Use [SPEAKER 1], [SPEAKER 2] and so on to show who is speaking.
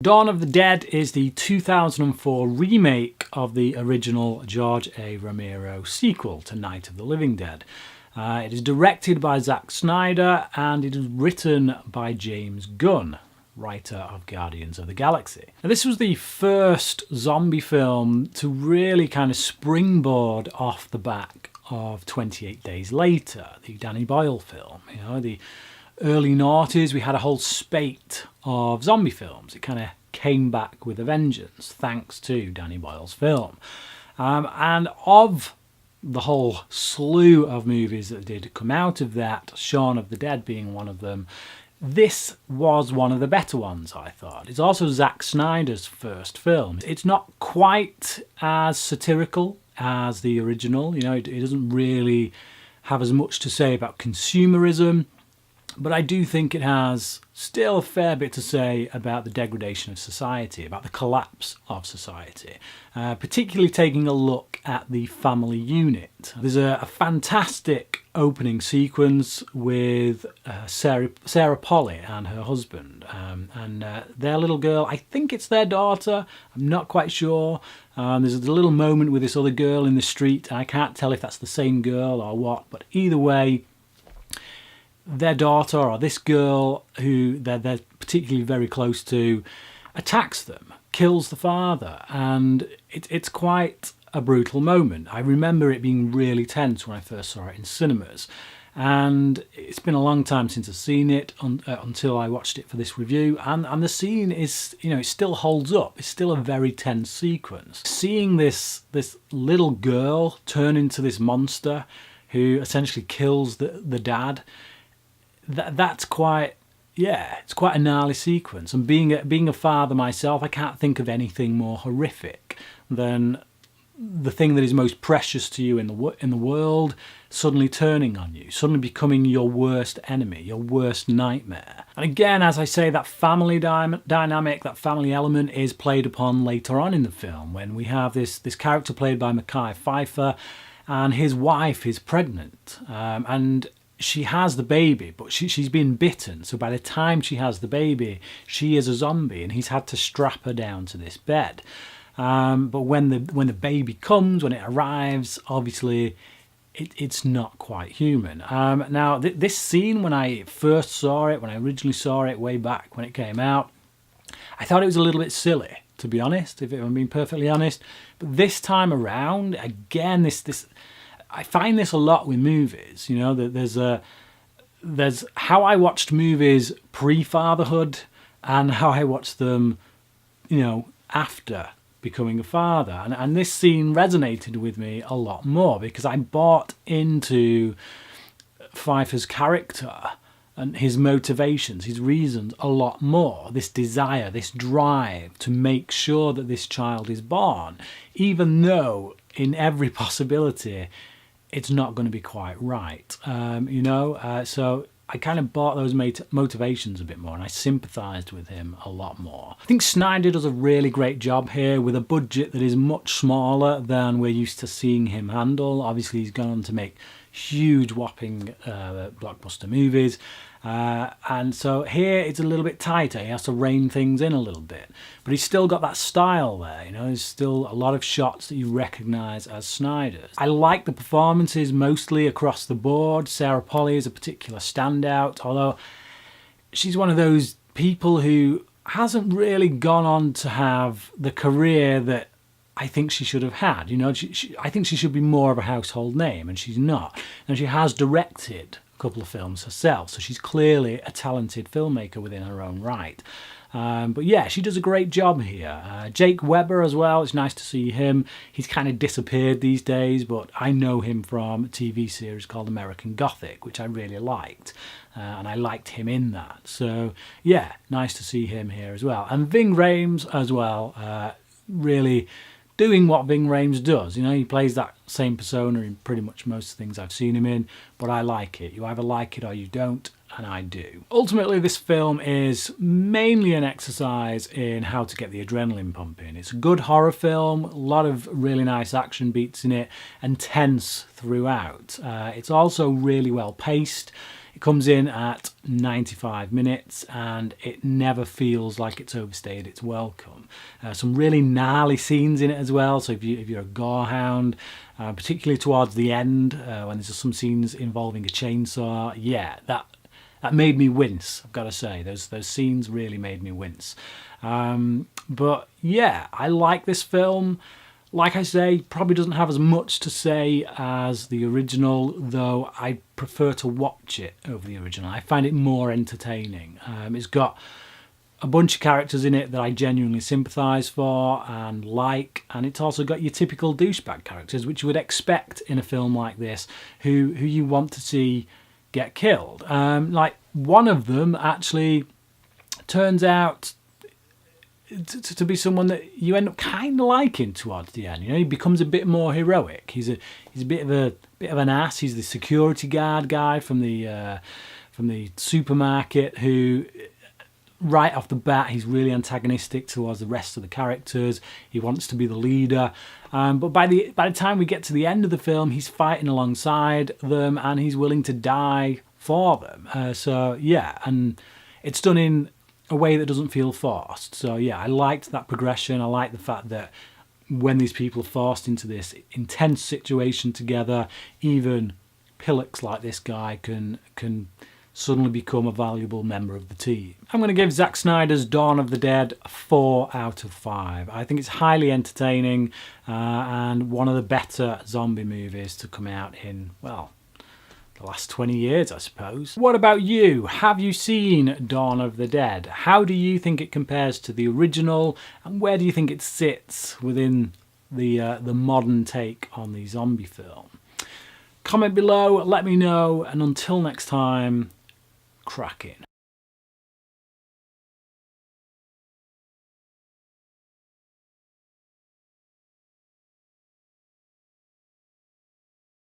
[SPEAKER 1] Dawn of the Dead is the 2004 remake of the original George A. Romero sequel to Night of the Living Dead. It is directed by Zack Snyder and it is written by James Gunn, writer of Guardians of the Galaxy. Now, this was the first zombie film to really kind of springboard off the back of 28 Days Later, the Danny Boyle film. You know, the early noughties, we had a whole spate of zombie films. It kind of came back with a vengeance thanks to Danny Boyle's film. And of the whole slew of movies that did come out of that, Shaun of the Dead being one of them, this was one of the better ones, I thought. It's also Zack Snyder's first film. It's not quite as satirical as the original. You know, it doesn't really have as much to say about consumerism, but I do think it has still a fair bit to say about the degradation of society, about the collapse of society, particularly taking a look at the family unit. There's a fantastic opening sequence with Sarah Polley and her husband and their little girl. I think it's their daughter, I'm not quite sure. There's a little moment with this other girl in the street, and I can't tell if that's the same girl or what, but either way, their daughter, or this girl who they're particularly very close to, attacks them, kills the father, and it's quite a brutal moment. I remember it being really tense when I first saw it in cinemas, and it's been a long time since I've seen it until I watched it for this review, and the scene is, you know, it still holds up. It's still a very tense sequence. Seeing this little girl turn into this monster who essentially kills the dad, that's quite, yeah, it's quite a gnarly sequence. And being a father myself, I can't think of anything more horrific than the thing that is most precious to you in the world suddenly turning on you, suddenly becoming your worst enemy, your worst nightmare. And again, as I say, that family dynamic, that family element is played upon later on in the film when we have this character played by Mekhi, Phifer, and his wife is pregnant, and she has the baby, but she's been bitten. So by the time she has the baby, she is a zombie, and he's had to strap her down to this bed. But when the baby comes, when it arrives, obviously it's not quite human. Now this scene, when I first saw it, when I originally saw it way back when it came out, I thought it was a little bit silly, to be honest, if I'm being perfectly honest. But this time around, again, this I find this a lot with movies. You know, that there's how I watched movies pre-fatherhood and how I watched them, you know, after becoming a father. And this scene resonated with me a lot more because I bought into Phifer's character and his motivations, his reasons a lot more. This desire, this drive to make sure that this child is born, even though in every possibility it's not going to be quite right, you know. So I kind of bought those motivations a bit more, and I sympathised with him a lot more. I think Snyder does a really great job here with a budget that is much smaller than we're used to seeing him handle. Obviously, he's gone on to make huge, whopping blockbuster movies. And so here it's a little bit tighter. He has to rein things in a little bit, but he's still got that style there. You know, there's still a lot of shots that you recognise as Snyder's. I like the performances mostly across the board. Sarah Polley is a particular standout, although she's one of those people who hasn't really gone on to have the career that I think she should have had. You know, I think she should be more of a household name, and she's not. And she has directed couple of films herself, so she's clearly a talented filmmaker within her own right. But yeah, she does a great job here. Jake Weber as well, it's nice to see him. He's kind of disappeared these days, but I know him from a TV series called American Gothic, which I really liked, and I liked him in that. So yeah, nice to see him here as well. And Ving Rhames as well, really doing what Ving Rhames does. You know, he plays that same persona in pretty much most things I've seen him in, but I like it. You either like it or you don't, and I do. Ultimately, this film is mainly an exercise in how to get the adrenaline pumping. It's a good horror film, a lot of really nice action beats in it, and tense throughout. It's also really well paced. It comes in at 95 minutes and it never feels like it's overstayed its welcome. Some really gnarly scenes in it as well, so if you're a gore hound, particularly towards the end, when there's some scenes involving a chainsaw, yeah, that made me wince, I've got to say. Those scenes really made me wince. But yeah, I like this film. Like I say, probably doesn't have as much to say as the original, though I prefer to watch it over the original. I find it more entertaining. It's got a bunch of characters in it that I genuinely sympathise for and like, and it's also got your typical douchebag characters, which you would expect in a film like this, who you want to see get killed. Like, one of them actually turns out to be someone that you end up kind of liking towards the end. You know, he becomes a bit more heroic. He's a bit of an ass. He's the security guard guy from the supermarket who, right off the bat, he's really antagonistic towards the rest of the characters. He wants to be the leader, but by the time we get to the end of the film, he's fighting alongside them and he's willing to die for them. So yeah, and it's done in a way that doesn't feel forced. So yeah, I liked that progression. I like the fact that when these people are forced into this intense situation together, even pillocks like this guy can suddenly become a valuable member of the team. I'm going to give Zack Snyder's Dawn of the Dead 4 out of 5. I think it's highly entertaining and one of the better zombie movies to come out in, well, the last 20 years, I suppose. What about you? Have you seen Dawn of the Dead? How do you think it compares to the original, and where do you think it sits within the modern take on the zombie film? Comment below, let me know, and until next time, cracking.